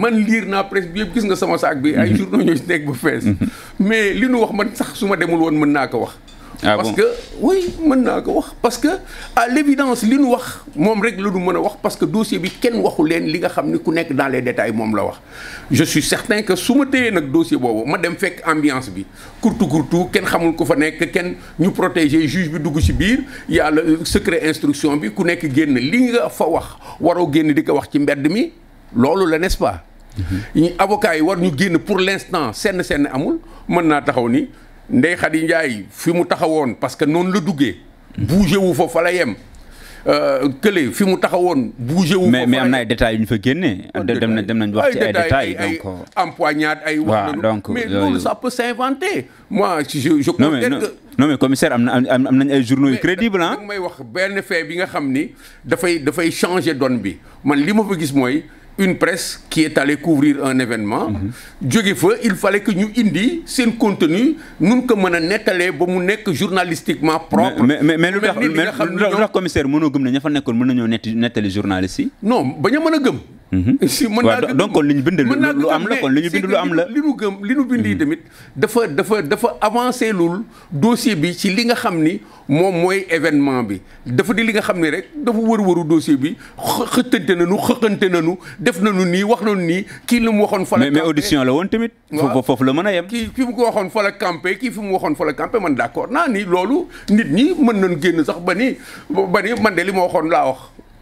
man lire naa presse bi yëpp gis nga sama saak bi ay journaux ñoo ci nekk ba fees mais li nu wax man sax su ma demul woon mën naa ko wax parce que oui mën naa ko wax parce que à l'évidence li nu wax moom rek la nu mën a wax parce que dossier bi kenn waxu leen li nga xam ni ku nekk dans les détails moom la wax je suis certain que su ma téyee nag dossier boobu ma dem fekk ambiance bi kurtu kenn xamul ku fa nekk kenn ñu protéger juge bi dugg ci biir y a le secret instruction bi ku nekk génn li nga fa wax waroo génn di ko wax ci mbedd mi loolu la n'est-ce pas avocat yi war ñu génn pour l'instant senn amul mën naa taxaw ni Ndeye Khady Ndiaye fi mu taxawoon parce que noonu la duggee bougé wu fa la yem kële fi mu taxawoon bougé wu fa mais am na ay détails yu ñu fa génnee dem nañ wax ci ay détails donc empoignade ay wax nañu mais loolu ça peut s'inventer moi je considère que non mais commissaire am nañ ay journaux yu crédible ah may wax benn fait bi nga xam ni dafay changer donne bi man li ma fa gis mooy une presse qui est allée couvrir un événement jóge fa il fallait que ñu indi seen contenu nun ko mën a nettalee ba mu nekk journalistiquement propre mais lu tax commissaire mënoo gëm ne ña fa nekkoon mën nañoo nettali journalistes yi non bañ a mën a gëm si mën naa donc kon li ñu bind lu am la kon li ñu bind lu am la li ñu bind yi tamit dafa avancé lul dossier bi ci li nga xam ni moom mooy événement bi dafa di li nga xam ne rek dafa wër-wëru dossier bi xëttante nañu def nañu nii wax nañu nii kii li mu waxoon fa la mais audition la woon tamit foofu la mën a yem kii fi mu ko waxoon fa la campé kii fi mu waxoon fa la campé man d'accord naa ni loolu nit ñi mën nañu génn sax ba ni man de li ma waxoon laa wax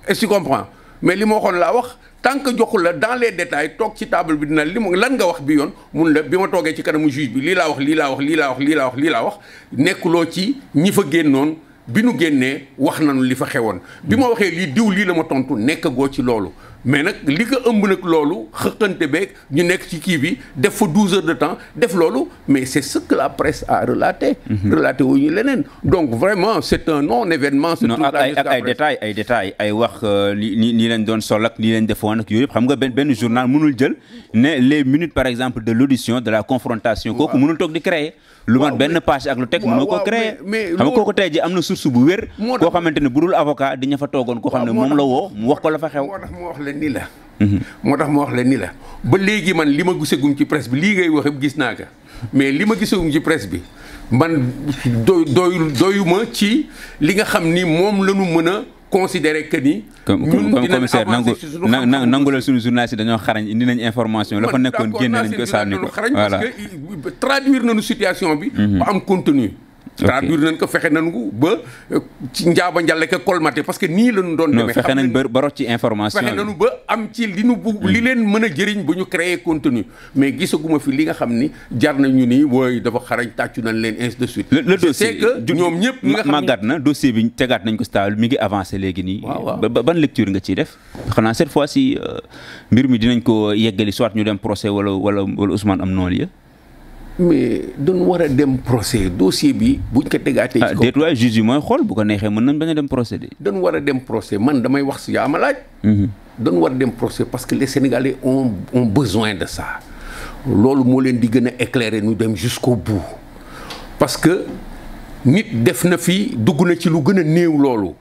est-ce que tu comprends mais li ma waxoon laa wax tant que joxul la dans les détails toog ci table bi dina lan nga wax bi yoon mun la bi ma toogee ci kanamu juge bi lii laa wax nekkuloo ci ñi fa génnoon bi nu génnee wax nañu li fa xewoon bi ma waxee lii diw lii la ma tontu nekk goo ci loolu mais nag li ko ëmb nag loolu xëqante beeg ñu nekk ci kii bi def fa 12 heures de temps def loolu mais c'est ce que la presse a relaté relaté wu ñu leneen donc vraiment c'est un non événement non ak ay détails ay wax nii lañ doon sol ak nii lañ defoon ak yooyu yëpp xam nga benn journal mënul jël ne les minutes par exemple de l'audition de la confrontation kooku mënul toog di créer lu mat benn page ak lu teg mënoo ko créer xam nga kooku tey ji am na source bu wér koo xamante ne bu dul avocat di ña fa toogoon koo xam ne moom la woo mu wax ko la fa xew moo tax ma wax la ni la ba léegi man li ma gisagum ci presse bi lii ngay wax gis naa ko mais li ma gisagum ci presse bi man doyuma ci li nga xam ni moom la ñu mën a considérer que ni. ñun commissaire nangulal suñu journaliste dañoo xarañ indi nañ information la fa nekkoon génne nañ ko sànni ko voilà parce que traduire nañu situation bi. ba am contenu. traduire nañ ko fexe nañu ba ci njaaba njàlle ko colmaté parce que nii la ñu doon demee. fexe nañ ba rot ci information fexe nañu ba am ci li nu bugg li leen mën a jëriñ ba ñu créer contenu mais gisaguma fi li nga xam ni jar nañu ni wooy dafa xarañ tàccu nañ leen ainsi de suite. le dossier que ñoom ñëpp ñi nga xam màggat na dossier bi tegaat nañ ko stable mi ngi avancé léegi nii. ban lecture nga ciy def. xanaa cette fois ci mbir mi dinañ ko yeggali soit ñu dem procès wala Ousmane am non-lieu. mais dañu war a dem procès dossier bi buñ ko tegaatee. ci kaw déet waay juge yi mooy xool bu ko neexee mën nañ bañ a dem procès de. dañu war a dem procès man damay wax si yaa ma laaj. dañu war a dem procès parce que les Sénégalais ont besoin de ça. loolu moo leen di gën a éclairer ñu dem jusqu'au bout parce que nit def na fi dugg na ci lu gën a néew loolu.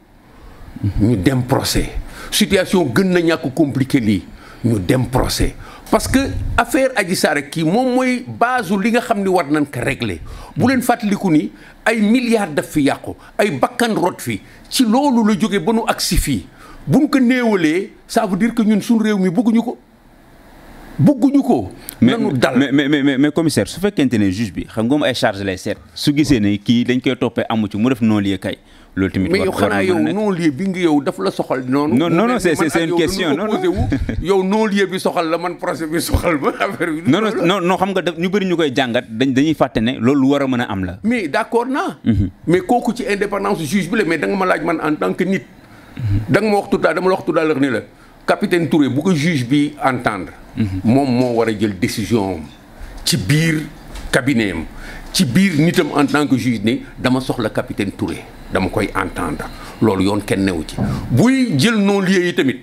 ñu dem procès situation gën na ñàkk compliqué lii ñu dem procès. parce que affaire Adji Sarr kii moom mooy base li nga xam ni war nañ ko régler bu leen fàttaliku ni ay milliards daf fi yàqu ay bakkan rot fi ci loolu la jógee ba nu agsi fii buñ ko néewalee ça veut dire que ñun suñu réew mi bëgguñu ko. nanu dal mais commissaire su fekkente ne juge bi xam nga moom ay charge lay seet su gisee ne kii dañ koy toppee amu ci mu def non-lieu kay. loolu tamit mais yow xanaa yow non-lieu bi nga yow daf la soxal noonu. non c'est une question non yow non-lieu bi soxal la man procès bi soxal ma affaire bi. non xam nga ñu bëri ñu koy jàngat dañuy fàtte ne loolu war a mën a am la. mais d'accord naa. mais kooku ci indépendance juge bi la mais da nga ma laaj man en tant que nit. da nga ma wax tout à dama la wax tout à l'heure ni la capitaine Touré bu ko juge bi entendre. moom moo war a jël décision am ci biir cabinet am ci biir nitam en tant que juge ne dama soxla capitaine Touré. dama koy entendre loolu yoon kenn newu ci buy jël non-lieu yi tamit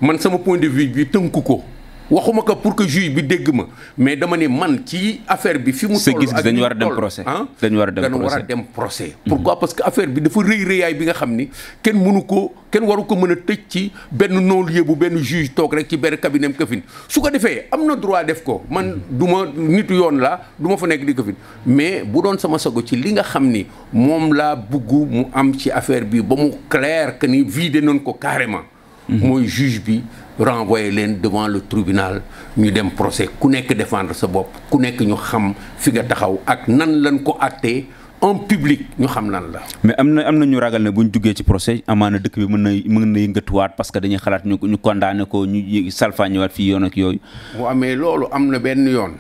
man sama point de vue bi tënku ko waxuma ko pour que juge bi dégg ma mais dama ne man ci affaire bi fi mu toll ak dañu war a dem procès dañu war a dem procès pourquoi parce que affaire bi dafa rëy rëyaay bi nga xam ni kenn waru ko mën a tëj ci benn non-lieu bu benn juge toog rek ci benn cabinet këfin su ko defee am na droit def ko man du ma nitu yoon laa du ma fa nekk di këfin mais bu doon sama sago ci li nga xam ni moom laa bugg mu am ci affaire bi ba mu clair que ni vidé nañ ko carrément mooy juge bi renvoyer leen devant le tribunal ñu dem procès ku nekk défendre sa bopp ku nekk ñu xam fi nga taxaw ak nan lañ ko àttee en public ñu xam lan la. mais am na ñu ragal ne bu ñu jugee ci procès amaana dëkk bi mën na yëngatuwaat parce que dañuy xalaat ñu condamné ko ñu salfaañewaat fii yoon ak yooyu. waaw mais loolu am na benn yoon.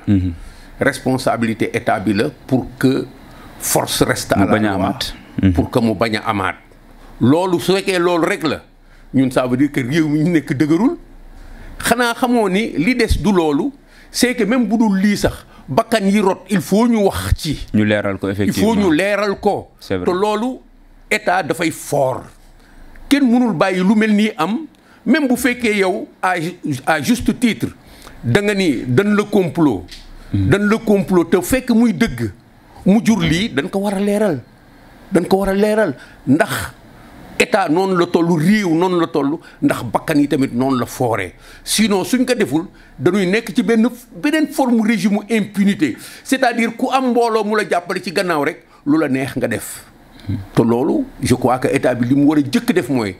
responsabilité état bi la pour que force reste à la loi pour que mu bañ a amaat. loolu su fekkee loolu rek la ñun ça veut dire que réew mi ñu nekk dëgërul xanaa xamoo ni li des du loolu c'est que même bu dul lii sax. bakkan yi rot il faut ñu wax ci. ñu leeral ko effectivement il faut ñu leeral ko. c'est vrai te loolu état dafay fort kenn mënul bàyyi lu mel nii am même bu fekkee yow à juste titre da nga ni dañ la complot. dañ la complot te fekk muy dëgg mu jur lii dañ ko war a leeral. dañ ko war a leeral ndax état noonu la toll réew noonu la toll ndax bakkan yi tamit noonu la fooree sinon suñ ko deful dañuy nekk ci beneen forme régime impunité c'est-à-dire ku am mbooloo mu la jàppale ci gannaaw rek lu la neex nga def. te loolu je crois que état bi li mu war a jëkk def mooy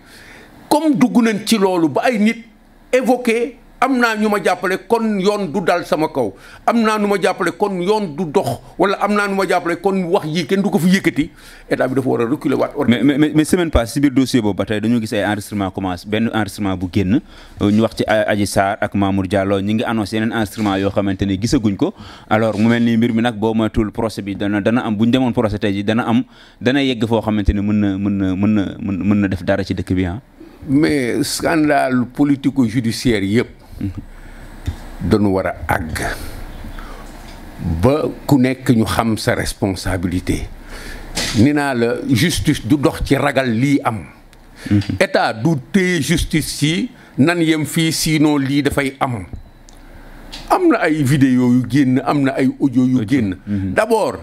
comme dugg nañ ci loolu ba ay nit évoqué am naa ñu ma jàppale kon yoon du dal sama kaw am naa nu ma jàppale kon yoon du dox wala am naa nu ma jàppale kon wax yi kenn du ko fi yëkkati état bi dafa war a reculer waat. mais semaine passée si biir dossier boobu ba tey dañoo gis ay enregistrement commencé benn enregistrement bu génn ñu wax ci Adji Sarr ak Mamour Diallo ñi ngi annoncé yeneen enregistrement yoo xamante ne gisaguñ ko alors mu mel ni mbir mi nag boo moytuwul procès bi dana am bu ñu demoon procès tey ji dana yegg foo xamante ne mën na def dara ci dëkk bi ah. mais scandale politico-judiciaire yëpp. dañu war a àgg ba ku nekk ñu xam sa responsabilité ni naa la justice du dox ci ragal lii am. état du téye justice ci nan yem fii sinon lii dafay am. am na ay vidéo yu génn am na ay audio yu génn. d'abord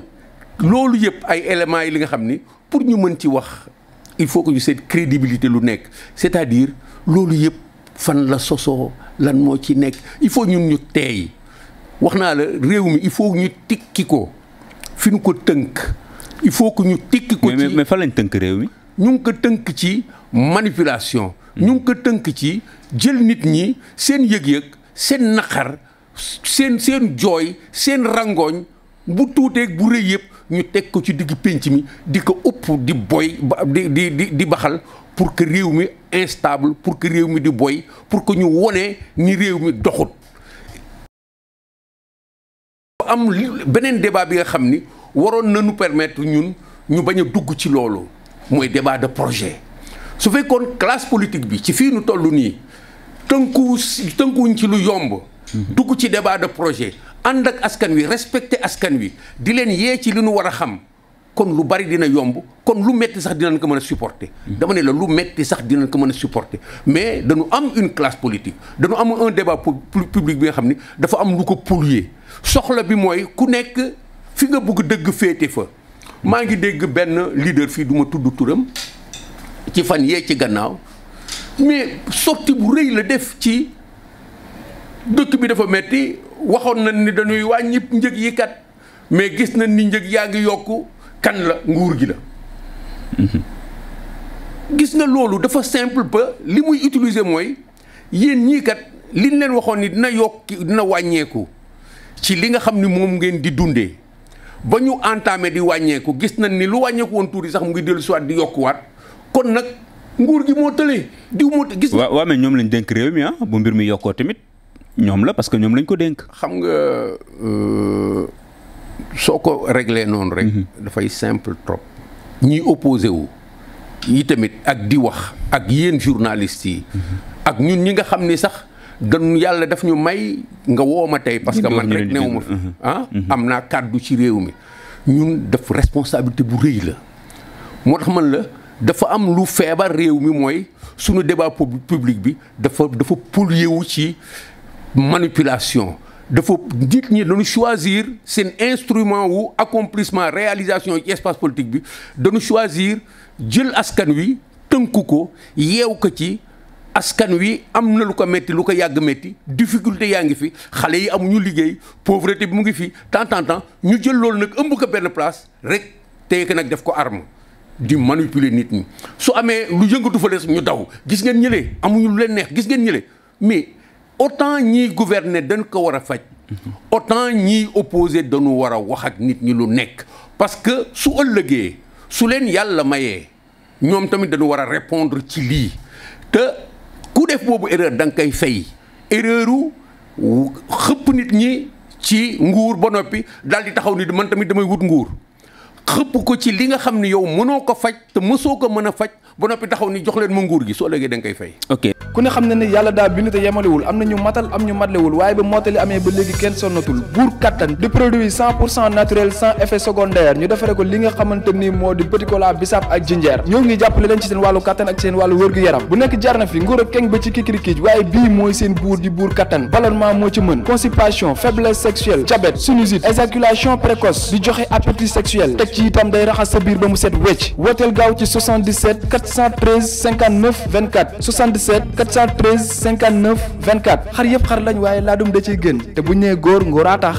loolu yëpp ay éléments yi li nga xam ni pour ñu mën ci wax il faut que ñu seet crédibilité lu nekk c'est-à-dire loolu yëpp fan la sosoo lan moo ci nekk il faut ñun ñu teey wax naa la réew mi il faut ñu tikki ko fi ñu ko tënk il faut que ñu tikki ko ci mais fan lañ tënk réew mi. ñu ngi ko tënk ci manipulation. ñu ngi ko tënk ci jël nit ñi seen yëg-yëg seen naqar seen jooy seen rangooñ bu tuuteeg bu rëy yëpp ñu teg ko ci digg pénc mi di ko upp di boy di baxal pour que réew mi instable pour que réew mi di boy pour que ñu wone ni réew mi doxut. am beneen débat bi nga xam ni waroon nañu permettre ñun ñu bañ a dugg ci loolu mooy débat de projet su fekkoon classe politique bi ci fii nu toll nii tënkuwuñ ci lu yomb. dugg ci débat de projet ànd ak askan wi respecter askan wi di leen yee ci li nu war a xam kon lu bari dina yomb kon lu metti sax dinañ ko mën a supporter. dama ne la lu metti sax dinañ ko mën a supporter mais dañu am une classe politique dañu am un débat public bi nga xam ni dafa am lu ko polluer soxla bi mooy ku nekk fi nga bëgg dëgg féete fa. maa ngi dégg benn leader fii du ma tudd turam ci fan yee ci gannaaw mais sortie bu rëy la def ci dëkk bi dafa metti waxoon nañ ni dañuy wàññi njëg yi kat mais gis nañ ni njëg yaa ngi yokku kan la nguur gi la. gis nga loolu dafa simple ba li muy utiliser mooy yéen ñii kat liñ leen waxoon ni dina yokki dina wàññeeku ci li nga xam ni moom ngeen di dundee ba ñu entamé di wàññeeku gis nañ ni lu wàññeeku woon tuuti sax mu ngi dellu siwaat di yokkuwaat kon nag nguur gi moo tëlee diw moo gis. waaw mais ñoom lañ dénk réew mi ah bu mbir mi yokkoo tamit ñoom la parce que ñoom lañ ko dénk. xam nga soo ko réglé noonu rek. dafay simple trop. ñiy opposé wu yi tamit ak di wax ak yéen journalistes yi. ak ñun ñi nga xam ni sax dañu yàlla daf ñu may nga woo ma tey parce que man rek newu ma fi am naa kàddu ci réew mi ñun def responsabilité bu rëy la moo tax man la dafa am lu feebar réew mi mooy sunu débat public bi dafa pollué wu ci manipulation dafa nit ñi dañu choisir seen instrument wu accomplissement réalisation ci espace politique bi dañu choisir jël askan wi tënku ko yeew ko ci askan wi am na lu ko métti lu ko yàgg métti difficulté yaa ngi fi xale yi amuñu liggéey pauvreté bi mu ngi fi temps ñu jël loolu nag ëmb ko benn place rek téye ko nag def ko arme di manipuler nit ñi su amee lu yëngatu fa des ñu daw gis ngeen ñële amuñu lu leen neex gis ngeen ñële mais autant ñiy gouverner dañ ko war a faj autant ñiy opposé dañu war a wax ak nit ñi lu nekk parce que su ëllëgee su leen yàlla mayee ñoom tamit dañu war a répondre ci lii te ku def boobu erreur da nga koy fay erreuru xëpp nit ñi ci nguur ba noppi daal di taxaw ni man tamit damay wut nguur xëpp ko ci li nga xam ne yow mënoo ko faj te mësoo ko mën a faj ba noppi taxaw ni jox leen ma nguur gi soo léegi da nga koy fay. ok ku ne xam ne ne yàlla daa bind te yemalewul am na ñu matal am ñu matlewul waaye ba mottali amee ba léegi kenn sonnatul buur kattan di produit 100% naturel sans effet secondaire ñu defare ko li nga xamante ni moo di petit cola bisaab ak jinjeer ñoo ngi jàppale leen ci seen wàllu kattan ak seen wàllu wërgu-yaram bu nekk jar na fi nguur ak keng ba ci kikirikiij waaye bii mooy seen buur di buur kattan ballonnement moo ci mën constipation faiblesse sexuelle diabète sinusite éjaculation précoce di joxe appétit sexuel teg ci itam day raxas sa biir ba mu set wecc wooteel gaaw ci 77 413 59 24 77 413 59 24 xar yëpp xar lañ waaye laadum da ciy gën te bu ñu nee góor ngóoraa tax